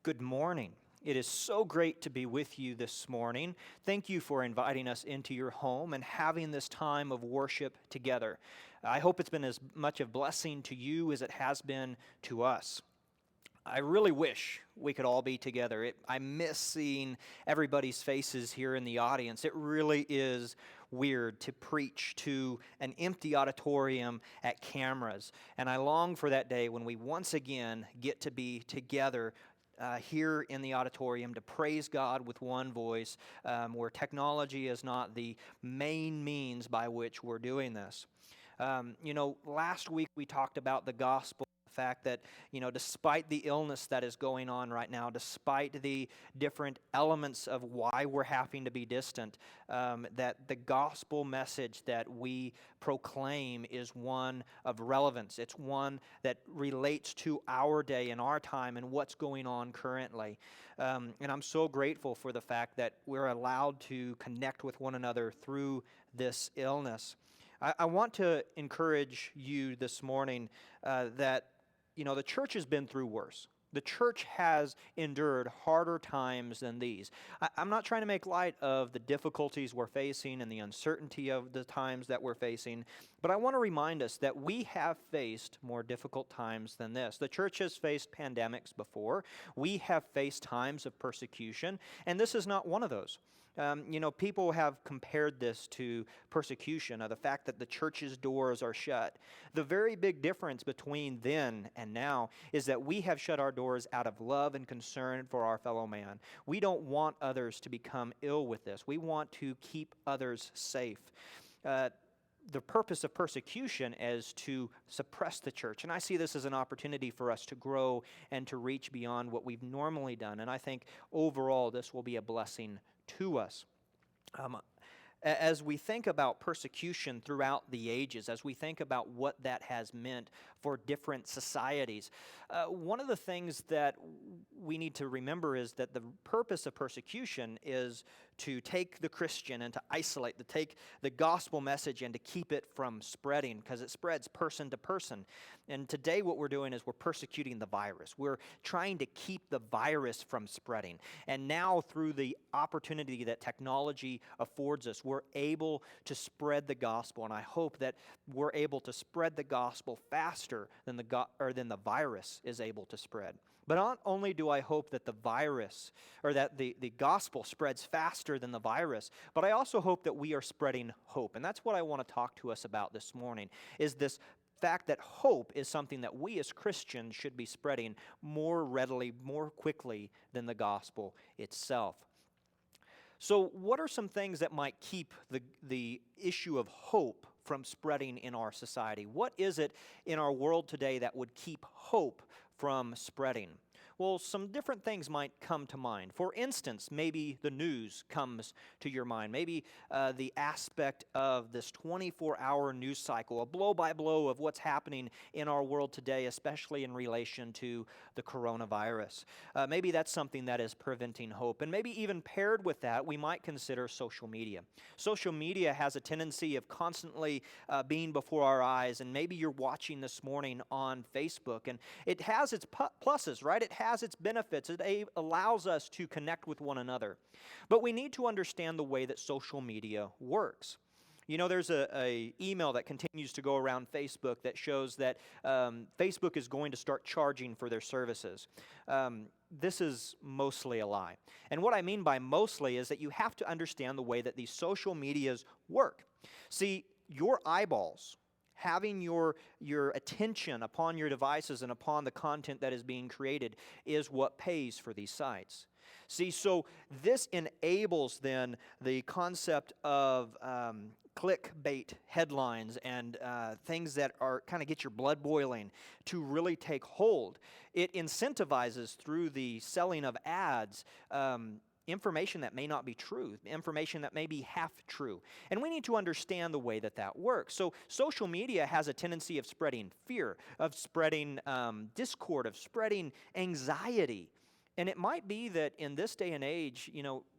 Good morning. It is so great to be with you this morning. Thank you for inviting us into your home and having this time of worship together. I hope it's been as much a blessing to you as it has been to us. I really wish we could all be together. I miss seeing everybody's faces here in the audience. It really is weird to preach to an empty auditorium at cameras. And I long for that day when we once again get to be together here in the auditorium to praise God with one voice, where technology is not the main means by which we're doing this. Last week we talked about the gospel. The fact that, despite the illness that is going on right now, despite the different elements of why we're having to be distant, that the gospel message that we proclaim is one of relevance. It's one that relates to our day and our time and what's going on currently. And I'm so grateful for the fact that we're allowed to connect with one another through this illness. I want to encourage you this morning that the church has been through worse. The church has endured harder times than these. I'm not trying to make light of the difficulties we're facing and the uncertainty of the times that we're facing, but I want to remind us that we have faced more difficult times than this. The church has faced pandemics before. We have faced times of persecution, and this is not one of those. People have compared this to persecution, the fact that the church's doors are shut. The very big difference between then and now is that we have shut our doors out of love and concern for our fellow man. We don't want others to become ill with this. We want to keep others safe. The purpose of persecution is to suppress the church. And I see this as an opportunity for us to grow and to reach beyond what we've normally done. And I think overall this will be a blessing to us. As we think about persecution throughout the ages, as we think about what that has meant for different societies, one of the things that we need to remember is that the purpose of persecution is to take the Christian and to isolate, to take the gospel message and to keep it from spreading, because it spreads person to person. And today what we're doing is we're persecuting the virus. We're trying to keep the virus from spreading. And now through the opportunity that technology affords us, we're able to spread the gospel. And I hope that we're able to spread the gospel faster than the virus is able to spread. But not only do I hope that the virus, or that the gospel spreads faster than the virus, but I also hope that we are spreading hope. And that's what I want to talk to us about this morning, is this fact that hope is something that we as Christians should be spreading more readily, more quickly than the gospel itself. So what are some things that might keep the issue of hope from spreading in our society? What is it in our world today that would keep hope from spreading? Well, some different things might come to mind. For instance, maybe the news comes to your mind. Maybe the aspect of this 24-hour news cycle, a blow-by-blow of what's happening in our world today, especially in relation to the coronavirus. Maybe that's something that is preventing hope. And maybe even paired with that, we might consider social media. Social media has a tendency of constantly being before our eyes, and maybe you're watching this morning on Facebook, and it has its pluses, right? It has its benefits. It allows us to connect with one another. But we need to understand the way that social media works. There's a email that continues to go around Facebook that shows that Facebook is going to start charging for their services. This is mostly a lie. And what I mean by mostly is that you have to understand the way that these social medias work. See, your eyeballs, having your attention upon your devices and upon the content that is being created is what pays for these sites. See, so this enables then the concept of clickbait headlines and things that are kind of get your blood boiling to really take hold. It incentivizes through the selling of ads information that may not be true, information that may be half true. And we need to understand the way that that works. So social media has a tendency of spreading fear, of spreading discord, of spreading anxiety. And it might be that in this day and age,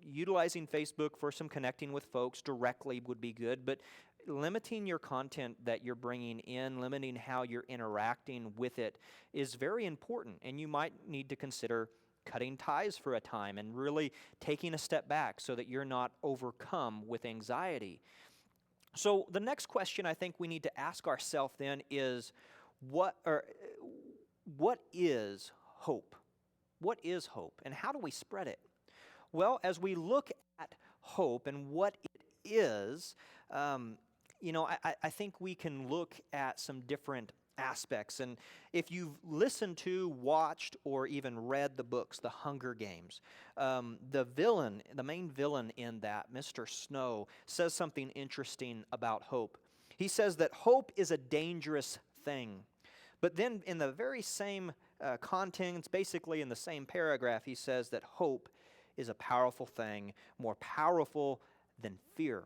utilizing Facebook for some connecting with folks directly would be good, but limiting your content that you're bringing in, limiting how you're interacting with it is very important, and you might need to consider cutting ties for a time and really taking a step back so that you're not overcome with anxiety. So the next question I think we need to ask ourselves then is, what is hope? What is hope, and how do we spread it? Well, as we look at hope and what it is, I think we can look at some different aspects. And if you've listened to, watched, or even read the books, The Hunger Games, the main villain in that, Mr. Snow, says something interesting about hope. He says that hope is a dangerous thing. But then in the very same contents, basically in the same paragraph, he says that hope is a powerful thing, more powerful than fear.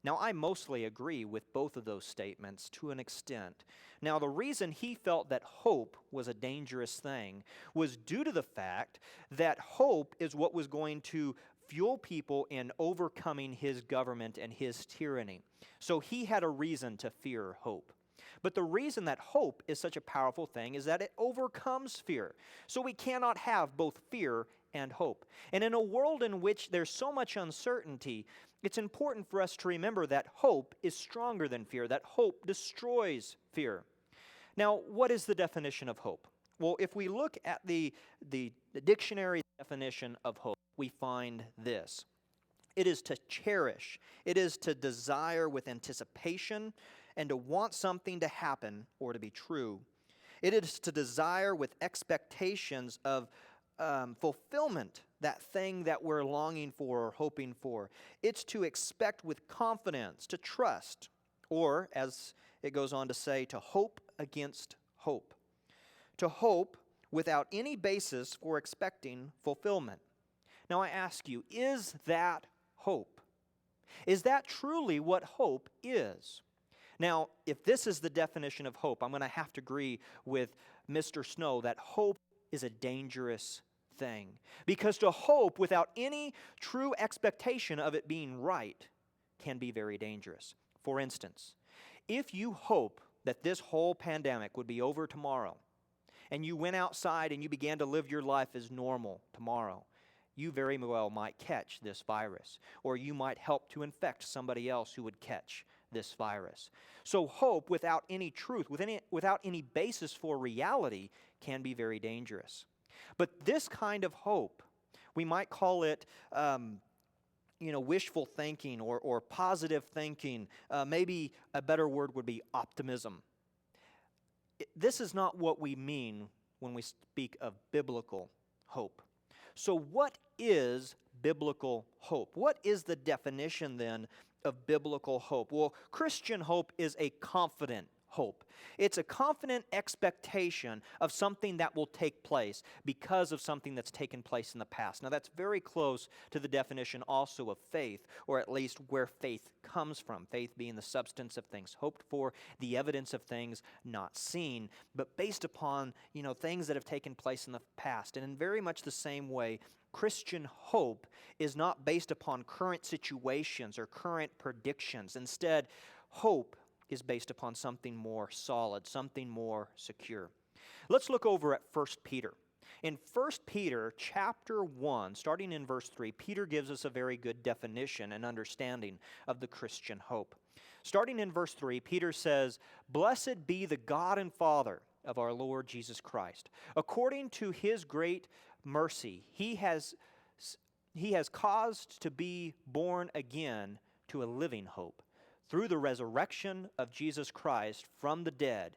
Now, I mostly agree with both of those statements to an extent. Now, the reason he felt that hope was a dangerous thing was due to the fact that hope is what was going to fuel people in overcoming his government and his tyranny. So he had a reason to fear hope. But the reason that hope is such a powerful thing is that it overcomes fear. So we cannot have both fear and hope. And in a world in which there's so much uncertainty, it's important for us to remember that hope is stronger than fear, that hope destroys fear. Now, what is the definition of hope? Well, if we look at the dictionary definition of hope, we find this. It is to cherish. It is to desire with anticipation and to want something to happen or to be true. It is to desire with expectations of fulfillment, that thing that we're longing for or hoping for. It's to expect with confidence, to trust, or, as it goes on to say, to hope against hope. To hope without any basis for expecting fulfillment. Now I ask you, is that hope? Is that truly what hope is? Now, if this is the definition of hope, I'm going to have to agree with Mr. Snow that hope is a dangerous thing. Because to hope without any true expectation of it being right can be very dangerous. For instance, if you hope that this whole pandemic would be over tomorrow, and you went outside and you began to live your life as normal tomorrow, you very well might catch this virus, or you might help to infect somebody else who would catch this virus. So hope without any truth, without any basis for reality, can be very dangerous. But this kind of hope, we might call it wishful thinking or positive thinking. Maybe a better word would be optimism. This is not what we mean when we speak of biblical hope. So what is biblical hope? What is the definition then of biblical hope? Well, Christian hope is a confident hope. It's a confident expectation of something that will take place because of something that's taken place in the past. Now, that's very close to the definition also of faith, or at least where faith comes from. Faith being the substance of things hoped for, the evidence of things not seen, but based upon, things that have taken place in the past. And in very much the same way, Christian hope is not based upon current situations or current predictions. Instead, hope is based upon something more solid, something more secure. Let's look over at 1 Peter. In 1 Peter chapter 1, starting in verse 3, Peter gives us a very good definition and understanding of the Christian hope. Starting in verse 3, Peter says, "Blessed be the God and Father of our Lord Jesus Christ. According to His great mercy, He has caused to be born again to a living hope, through the resurrection of Jesus Christ from the dead,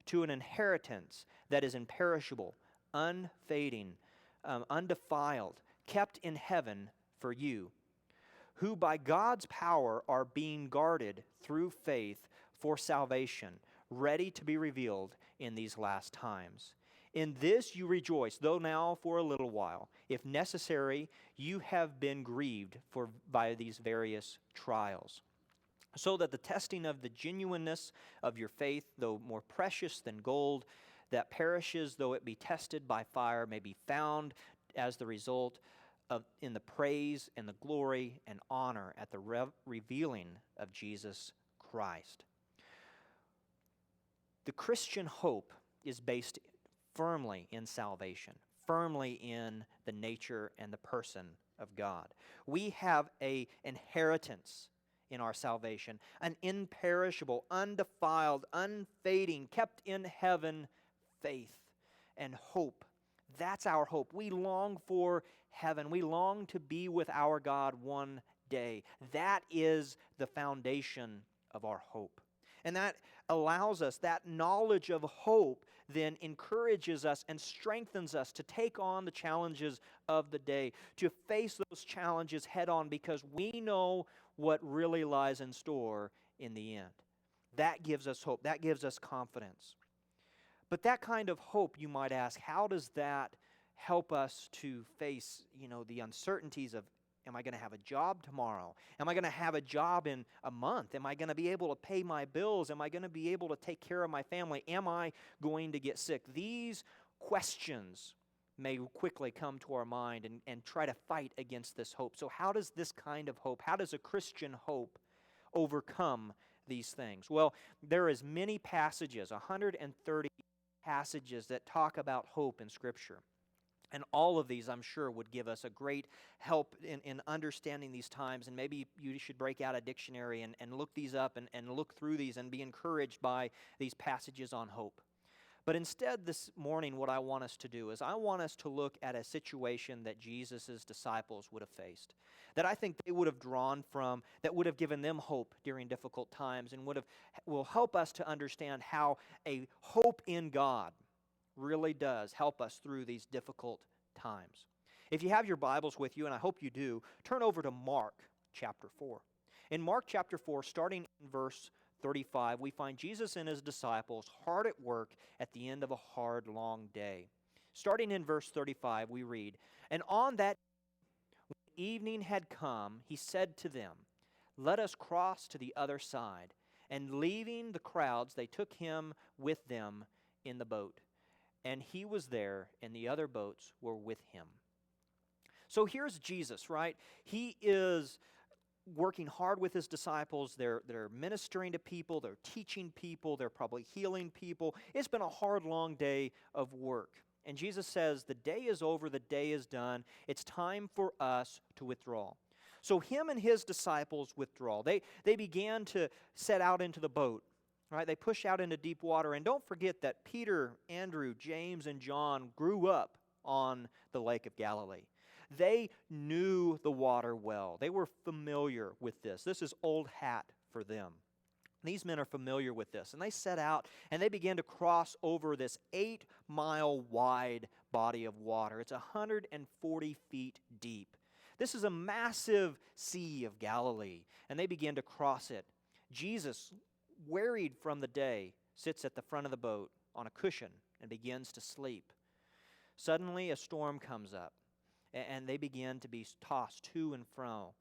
to an inheritance that is imperishable, unfading, undefiled, kept in heaven for you, who by God's power are being guarded through faith for salvation, ready to be revealed in these last times. In this you rejoice, though now for a little while, if necessary, you have been grieved by these various trials, so that the testing of the genuineness of your faith, though more precious than gold, that perishes though it be tested by fire, may be found as the result of in the praise and the glory and honor at the revealing of Jesus Christ." The Christian hope is based firmly in salvation, firmly in the nature and the person of God. We have an inheritance in our salvation, an imperishable, undefiled, unfading, kept in heaven faith and hope. That's our hope. We long for heaven. We long to be with our God one day. That is the foundation of our hope. And that allows us, that knowledge of hope then encourages us and strengthens us to take on the challenges of the day, to face those challenges head on, because we know what really lies in store in the end. That gives us hope. That gives us confidence. But that kind of hope, you might ask, how does that help us to face, the uncertainties of, am I going to have a job tomorrow? Am I going to have a job in a month? Am I going to be able to pay my bills? Am I going to be able to take care of my family? Am I going to get sick? These questions may quickly come to our mind and try to fight against this hope. So how does this kind of hope, how does a Christian hope overcome these things? Well, there is many passages, 130 passages that talk about hope in Scripture. And all of these, I'm sure, would give us a great help in understanding these times. And maybe you should break out a dictionary and look these up and look through these and be encouraged by these passages on hope. But instead, this morning, what I want us to do is I want us to look at a situation that Jesus' disciples would have faced, that I think they would have drawn from, that would have given them hope during difficult times, and will help us to understand how a hope in God really does help us through these difficult times. If you have your Bibles with you, and I hope you do, turn over to Mark chapter 4. In Mark chapter 4, starting in verse 35, we find Jesus and his disciples hard at work at the end of a hard, long day. Starting in verse 35, we read, "And on that when evening had come, he said to them, 'Let us cross to the other side.' And leaving the crowds, they took him with them in the boat. And he was there, and the other boats were with him." So here's Jesus, right? He is working hard with his disciples. They're ministering to people. They're teaching people. They're probably healing people. It's been a hard, long day of work. And Jesus says, the day is over. The day is done. It's time for us to withdraw. So him and his disciples withdraw. They began to set out into the boat. Right, they push out into deep water. And don't forget that Peter, Andrew, James, and John grew up on the Lake of Galilee. They knew the water well. They were familiar with this. This is old hat for them. These men are familiar with this. And they set out and they began to cross over this 8-mile wide body of water. It's 140 feet deep. This is a massive sea of Galilee. And they began to cross it. Jesus, wearied from the day, sits at the front of the boat on a cushion and begins to sleep. Suddenly a storm comes up, and they begin to be tossed to and fro.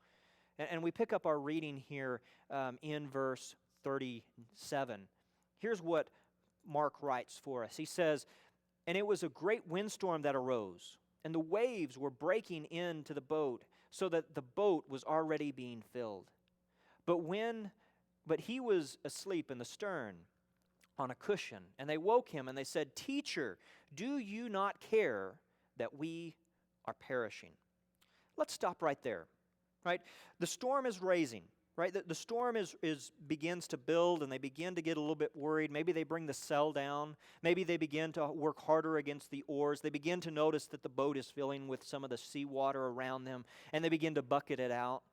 And we pick up our reading here in verse 37. Here's what Mark writes for us. He says, "And it was a great windstorm that arose, and the waves were breaking into the boat, so that the boat was already being filled. But he was asleep in the stern on a cushion. And they woke him and they said, 'Teacher, do you not care that we are perishing?'" Let's stop right there. Right? The storm is raising. Right? The storm begins to build, and they begin to get a little bit worried. Maybe they bring the sail down. Maybe they begin to work harder against the oars. They begin to notice that the boat is filling with some of the seawater around them, and they begin to bucket it out.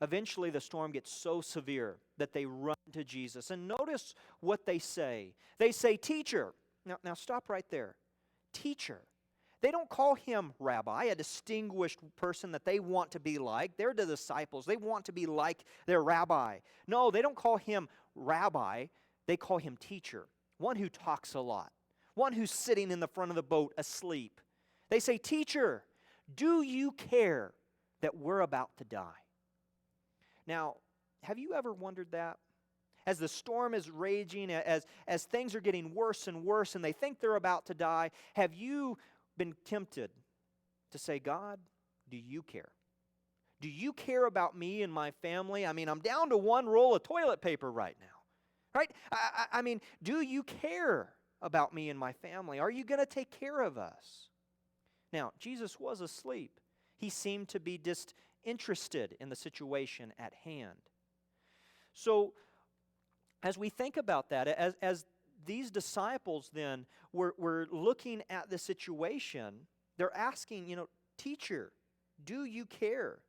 Eventually, the storm gets so severe that they run to Jesus. And notice what they say. They say, "Teacher." Now stop right there. Teacher. They don't call him rabbi, a distinguished person that they want to be like. They're the disciples. They want to be like their rabbi. No, they don't call him rabbi. They call him teacher, one who talks a lot, one who's sitting in the front of the boat asleep. They say, "Teacher, do you care that we're about to die?" Now, have you ever wondered that? As the storm is raging, as things are getting worse and worse, and they think they're about to die, have you been tempted to say, "God, do you care? Do you care about me and my family? I mean, I'm down to one roll of toilet paper right now." Right? I mean, do you care about me and my family? Are you going to take care of us? Now, Jesus was asleep. He seemed to be disinterested in the situation at hand. So, as we think about that, as these disciples then were looking at the situation, they're asking, Teacher, do you care?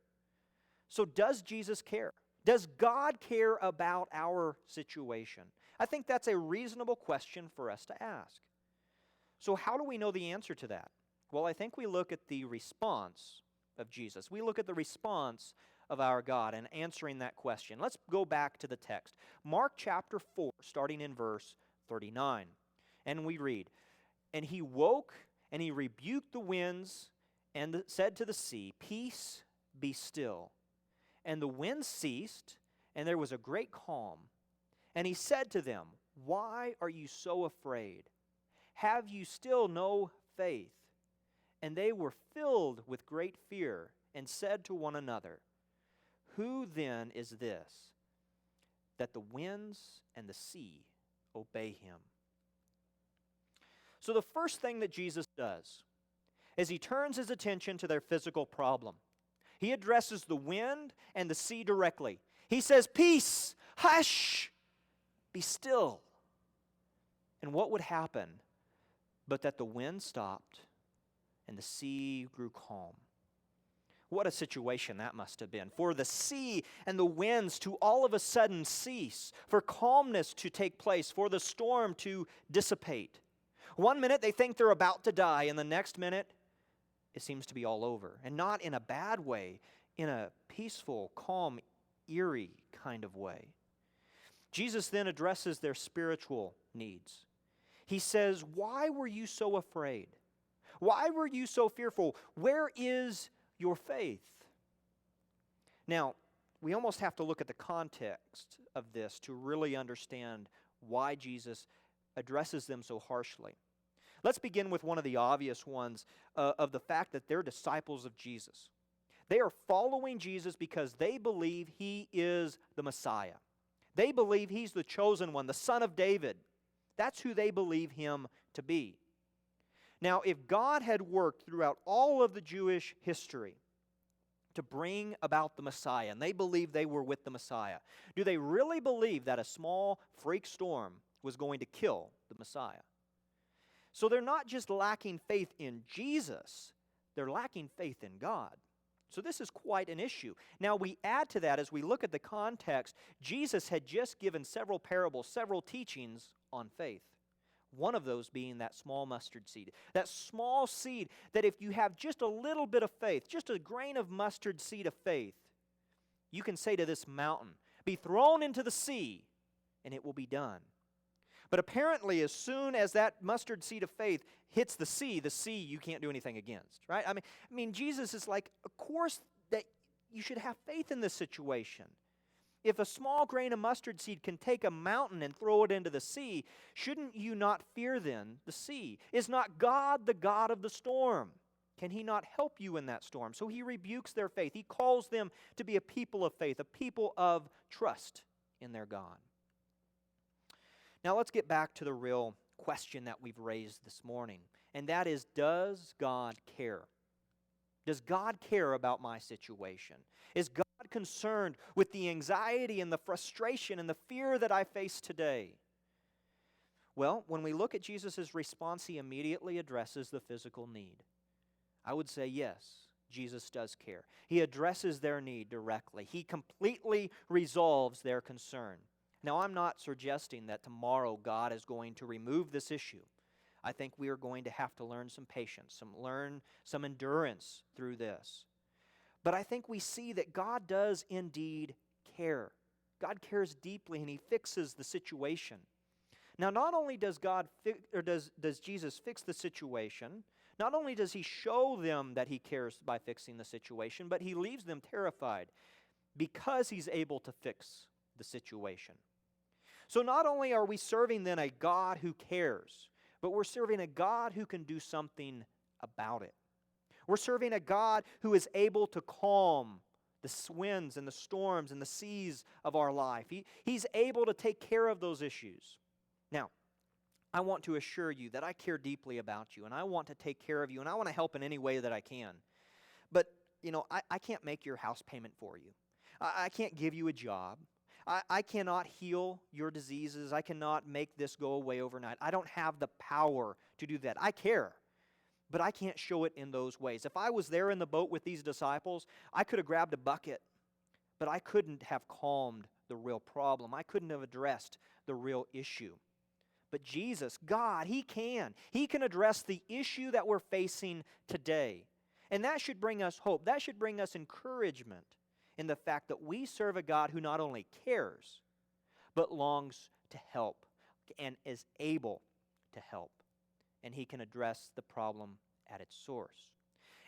So does Jesus care? Does God care about our situation? I think that's a reasonable question for us to ask. So how do we know the answer to that? Well, I think we look at the response of Jesus. We look at the response of our God in answering that question. Let's go back to the text. Mark chapter 4, starting in verse 39. And we read, "And he woke, and he rebuked the winds, and said to the sea, 'Peace, be still.' And the wind ceased, and there was a great calm. And he said to them, 'Why are you so afraid? Have you still no faith?' And they were filled with great fear, and said to one another, 'Who then is this, that the winds and the sea obey him?'" So the first thing that Jesus does is he turns his attention to their physical problem. He addresses the wind and the sea directly. He says, "Peace, hush, be still." And what would happen but that the wind stopped and the sea grew calm? What a situation that must have been. For the sea and the winds to all of a sudden cease, for calmness to take place, for the storm to dissipate. One minute they think they're about to die, and the next minute it seems to be all over. And not in a bad way, in a peaceful, calm, eerie kind of way. Jesus then addresses their spiritual needs. He says, "Why were you so afraid? Why were you so fearful? Where is your faith?" Now, we almost have to look at the context of this to really understand why Jesus addresses them so harshly. Let's begin with one of the obvious ones of the fact that they're disciples of Jesus. They are following Jesus because they believe he is the Messiah. They believe he's the chosen one, the Son of David. That's who they believe him to be. Now, if God had worked throughout all of the Jewish history to bring about the Messiah, and they believed they were with the Messiah, do they really believe that a small freak storm was going to kill the Messiah? So they're not just lacking faith in Jesus, they're lacking faith in God. So this is quite an issue. Now we add to that, as we look at the context, Jesus had just given several parables, several teachings on faith. One of those being that small mustard seed. That small seed that if you have just a little bit of faith, just a grain of mustard seed of faith, you can say to this mountain, "Be thrown into the sea," and it will be done. But apparently, as soon as that mustard seed of faith hits the sea you can't do anything against, right? I mean, Jesus is like, of course that you should have faith in this situation. If a small grain of mustard seed can take a mountain and throw it into the sea, shouldn't you not fear then the sea? Is not God the God of the storm? Can he not help you in that storm? So he rebukes their faith. He calls them to be a people of faith, a people of trust in their God. Now let's get back to the real question that we've raised this morning, and that is, does God care? Does God care about my situation? Is God concerned with the anxiety and the frustration and the fear that I face today? Well, when we look at Jesus' response, he immediately addresses the physical need. I would say yes, Jesus does care. He addresses their need directly. He completely resolves their concern. Now, I'm not suggesting that tomorrow God is going to remove this issue. I think we are going to have to learn some patience, learn some endurance through this. But I think we see that God does indeed care. God cares deeply, and he fixes the situation. Now, not only does does Jesus fix the situation, not only does he show them that he cares by fixing the situation, but he leaves them terrified because he's able to fix the situation. So not only are we serving then a God who cares, but we're serving a God who can do something about it. We're serving a God who is able to calm the winds and the storms and the seas of our life. He's able to take care of those issues. Now, I want to assure you that I care deeply about you, and I want to take care of you, and I want to help in any way that I can. But, I can't make your house payment for you. I can't give you a job. I cannot heal your diseases. I cannot make this go away overnight. I don't have the power to do that. I care, but I can't show it in those ways. If I was there in the boat with these disciples, I could have grabbed a bucket, but I couldn't have calmed the real problem. I couldn't have addressed the real issue. But Jesus, God, He can. He can address the issue that we're facing today. And that should bring us hope. That should bring us encouragement in the fact that we serve a God who not only cares, but longs to help and is able to help. And He can address the problem at its source.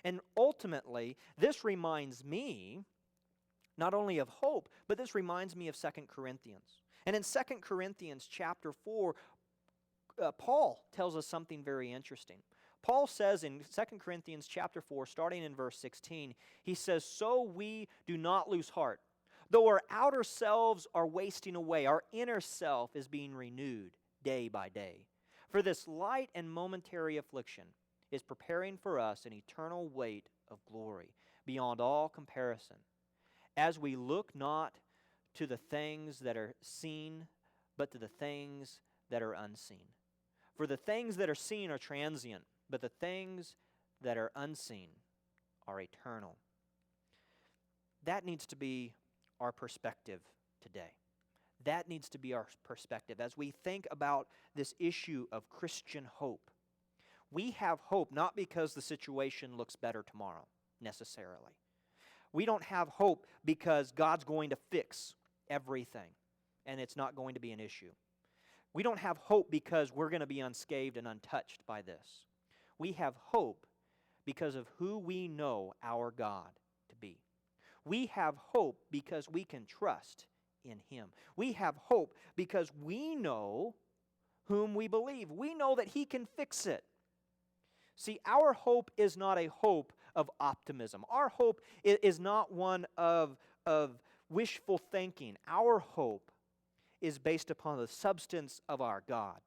And ultimately, this reminds me not only of hope, but this reminds me of 2 Corinthians. And in 2 Corinthians chapter 4, Paul tells us something very interesting. Paul says in 2 Corinthians chapter 4, starting in verse 16, he says, "So we do not lose heart. Though our outer selves are wasting away, our inner self is being renewed day by day. For this light and momentary affliction is preparing for us an eternal weight of glory beyond all comparison, as we look not to the things that are seen, but to the things that are unseen. For the things that are seen are transient, but the things that are unseen are eternal." That needs to be our perspective today. That needs to be our perspective as we think about this issue of Christian hope. We have hope not because the situation looks better tomorrow, necessarily. We don't have hope because God's going to fix everything and it's not going to be an issue. We don't have hope because we're going to be unscathed and untouched by this. We have hope because of who we know our God to be. We have hope because we can trust in Him. We have hope because we know whom we believe. We know that He can fix it. See, our hope is not a hope of optimism. Our hope is not one of wishful thinking. Our hope is based upon the substance of our God.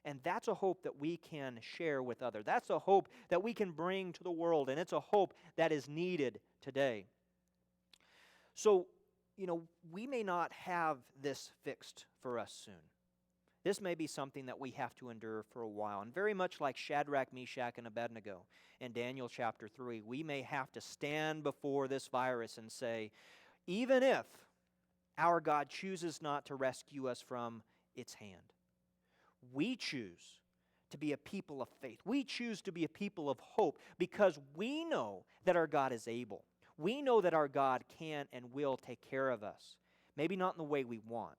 And that's a hope that we can share with others. That's a hope that we can bring to the world, and it's a hope that is needed today. So, we may not have this fixed for us soon. This may be something that we have to endure for a while. And very much like Shadrach, Meshach, and Abednego in Daniel chapter 3, we may have to stand before this virus and say, even if our God chooses not to rescue us from its hand, we choose to be a people of faith. We choose to be a people of hope because we know that our God is able. We know that our God can and will take care of us. Maybe not in the way we want,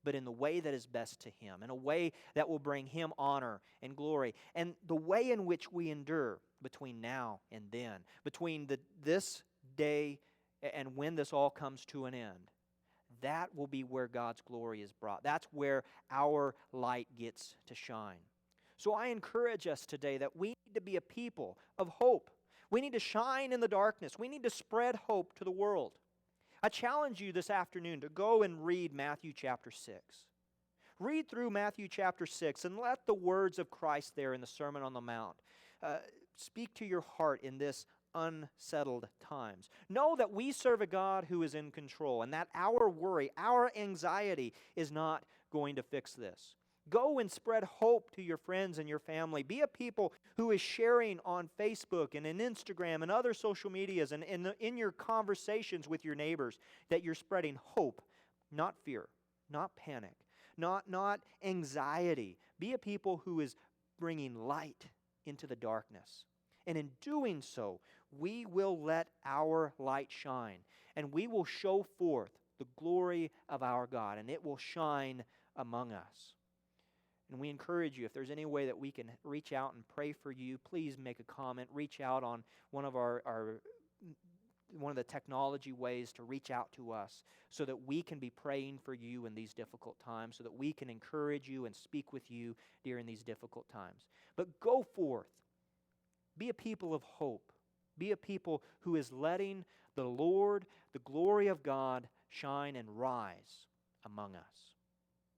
but in the way that is best to Him, in a way that will bring Him honor and glory. And the way in which we endure between now and then, between this day and when this all comes to an end, that will be where God's glory is brought. That's where our light gets to shine. So I encourage us today that we need to be a people of hope. We need to shine in the darkness. We need to spread hope to the world. I challenge you this afternoon to go and read Matthew chapter 6. Read through Matthew chapter 6 and let the words of Christ there in the Sermon on the Mount speak to your heart in this unsettled times. Know that we serve a God who is in control and that our worry, our anxiety is not going to fix this. Go and spread hope to your friends and your family. Be a people who is sharing on Facebook and in Instagram and other social medias and in your conversations with your neighbors that you're spreading hope, not fear, not panic, not anxiety. Be a people who is bringing light into the darkness. And in doing so, we will let our light shine and we will show forth the glory of our God and it will shine among us. And we encourage you, if there's any way that we can reach out and pray for you, please make a comment. Reach out on one of one of the technology ways to reach out to us so that we can be praying for you in these difficult times, so that we can encourage you and speak with you during these difficult times. But go forth. Be a people of hope. Be a people who is letting the Lord, the glory of God, shine and rise among us.